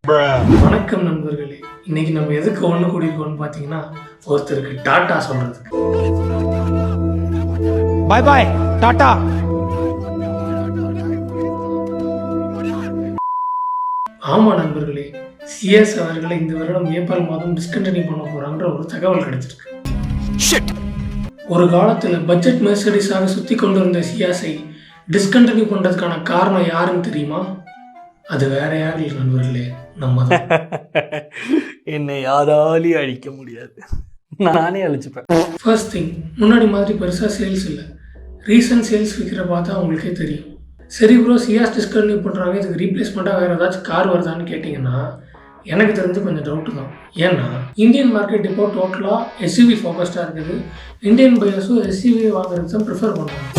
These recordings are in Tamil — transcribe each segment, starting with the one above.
வணக்கம் நண்பர்களே, இன்னைக்கு நம்ம எதுக்கு ஒன்று கூடியிருக்கோம்னு பார்த்தீங்கன்னா, ஒருத்தருக்கு டாட்டா சொல்றதுக்கு. பாய் பாய் டாட்டா. ஆமா நண்பர்களே, சிஎஸ் அவர்களை இந்த வருடம் ஏப்ரல் மாதம் டிஸ்கண்டினியூ பண்ண போறாங்கன்ற ஒரு தகவல் கிடைச்சிருக்கு. ஒரு காலத்துல பட்ஜெட் மெர்சடிஸாக சுத்தி கொண்டிருந்த சியாஸை டிஸ்கண்டினியூ பண்றதுக்கான காரணம் யாருன்னு தெரியுமா? அது வேற யாரும் இல்லை நண்பர்களே, நம்ம தான். என்னை யாராலையும் அழிக்க முடியாது, நானே அழிச்சுப்பேன். ஃபர்ஸ்ட் திங், முன்னாடி மாதிரி பெருசாக சேல்ஸ் இல்லை. ரீசன்ட் சேல்ஸ் ஃபிகரை பார்த்தா அவங்களுக்கே தெரியும். சரி ப்ரோ, சியாஸ் டிஸ்கண்டினியூ பண்ணுறாங்க, இதுக்கு ரீப்ளேஸ்மெண்ட்டாக வேறு ஏதாச்சும் கார் வருதான்னு கேட்டிங்கன்னா எனக்கு தெரிஞ்சு கொஞ்சம் டவுட்டு தான். ஏன்னா இந்தியன் மார்க்கெட் இப்போ டோட்டலாக எஸ்யூவி ஃபோக்கஸ்டாக இருக்குது. இந்தியன் பையர்ஸும் எஸ்யூவி வாங்குறது தான் ப்ரிஃபர் பண்ணுறாங்க.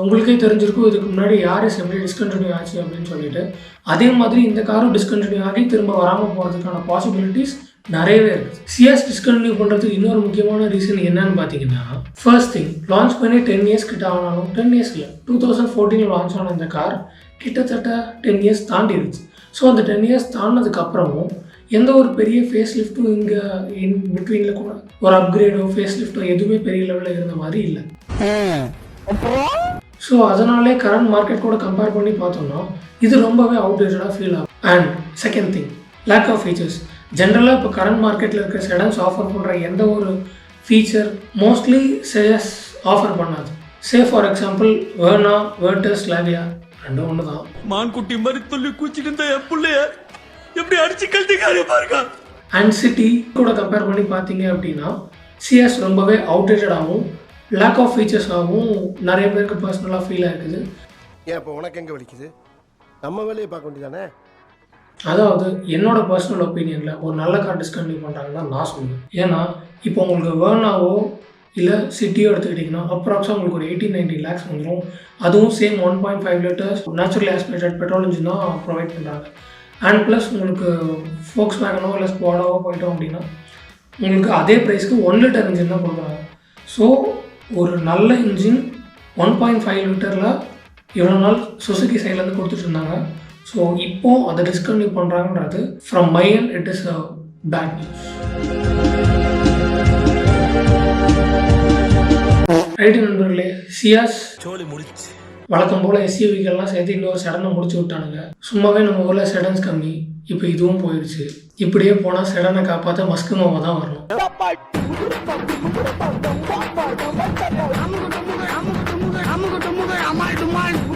உங்களுக்கே தெரிஞ்சிருக்கும் இதுக்கு முன்னாடி யார்எஸ் எப்படி டிஸ்கண்டினியூ ஆச்சு அப்படின்னு சொல்லிட்டு. அதே மாதிரி இந்த காரும் டிஸ்கண்டினியூ ஆகி திரும்ப வராமல் போகிறதுக்கான பாசிபிலிட்டிஸ் நிறையவே இருக்குது. சிஎஸ் டிஸ்கண்டினியூ பண்ணுறதுக்கு இன்னொரு முக்கியமான ரீசன் என்னன்னு பார்த்தீங்கன்னா, ஃபர்ஸ்ட் திங், லான்ச் பண்ணி 10 இயர்ஸ் கிட்ட ஆனாலும் 10 இயர்ஸ் இல்லை, 2014 லான்ச் ஆன இந்த கார் கிட்டத்தட்ட 10 இயர்ஸ் தாண்டிடுச்சு. ஸோ அந்த 10 இயர்ஸ் தாண்டினதுக்கப்புறமும் எந்த ஒரு பெரிய ஃபேஸ் லிஃப்ட்டும் இங்கே இன் பிட்வீனில் கூட ஒரு அப்கிரேடோ ஃபேஸ் லிஃப்ட்டோ எதுவுமே பெரிய லெவலில் இருந்த மாதிரி இல்லை. ஸோ அதனாலே கரண்ட் மார்க்கெட் கூட கம்பேர் பண்ணி பார்த்தோம்னா இது ரொம்பவே அவுடேட்டடாக ஃபீல் ஆகும். And second thing, lack of features. ஜென்ரலாக இப்போ கரண்ட் மார்க்கெட்டில் இருக்க செடன்ஸ் ஆஃபர் பண்ணுற எந்த ஒரு ஃபீச்சர் மோஸ்ட்லி சேஸ் ஆஃபர் பண்ணாது. Say for example Verna, Virtus, Slavia ரெண்டும் ஒன்று தான். மான்குட்டி மாதிரி சொல்லி குச்சிட்டு இருந்த என் பிள்ளைய எப்படி அடிச்சு கழட்டிக்காரு பாருங்க. அண்ட் சிட்டி கூட கம்பேர் பண்ணி பார்த்தீங்க அப்படின்னா சிஎஸ் ரொம்பவே அவுடேட்டடாகவும் லேக் ஆஃப் ஃபீச்சர்ஸாகவும் நிறைய பேருக்கு பர்சனலாக ஃபீல் ஆகிருக்குது. ஏன் இப்போ உனக்கு எங்கே வலிக்குது? நம்ம வேலையை பார்க்க வேண்டியதானே. அதாவது என்னோட பர்சனல் ஒப்பீனியனில் ஒரு நல்ல கார் டிஸ்கண்டினியூ பண்ணுறாங்கன்னு தான் நான் சொல்லுவேன். ஏன்னா இப்போ உங்களுக்கு வேர்னாவோ இல்லை சிட்டியோ எடுத்துக்கிட்டிங்கன்னா அப்ராக்ஸாக உங்களுக்கு ஒரு 18-19 lakhs வந்துடும். அதுவும் same 1.5 liters naturally aspirated petrol engine தான் ப்ரொவைட் பண்ணுறாங்க. அண்ட் ப்ளஸ் உங்களுக்கு ஃபோக்ஸ் வேகனோ இல்லை ஸ்குவாடாவோ போயிட்டோம் அப்படின்னா உங்களுக்கு அதே ப்ரைஸ்க்கு 1 liter இன்ஜின் தான் கொடுக்குறாங்க. ஸோ ஒரு நல்ல இன்ஜின் 1.5 லிட்டரில் இவ்வளோ நாள் சுசுகி சைட்லேருந்து கொடுத்துட்டு இருந்தாங்க. ஸோ இப்போ அதை டிஸ்கண்டினியூ பண்ணுறாங்கன்றது from my end it is a bad news. Right நண்பர்களே, சியாஸ் வழக்கம் போல் எஸ்யூவிக்கெல்லாம் சேர்த்து இன்னொரு செடனை முடிச்சு விட்டானுங்க. சும்மாவே நம்ம ஊரில் செடன்ஸ் கம்மி, இப்போ இதுவும் போயிடுச்சு. இப்படியே போனால் செடனை காப்பாற்ற மஸ்கு மாமா தான் வரணும். I'm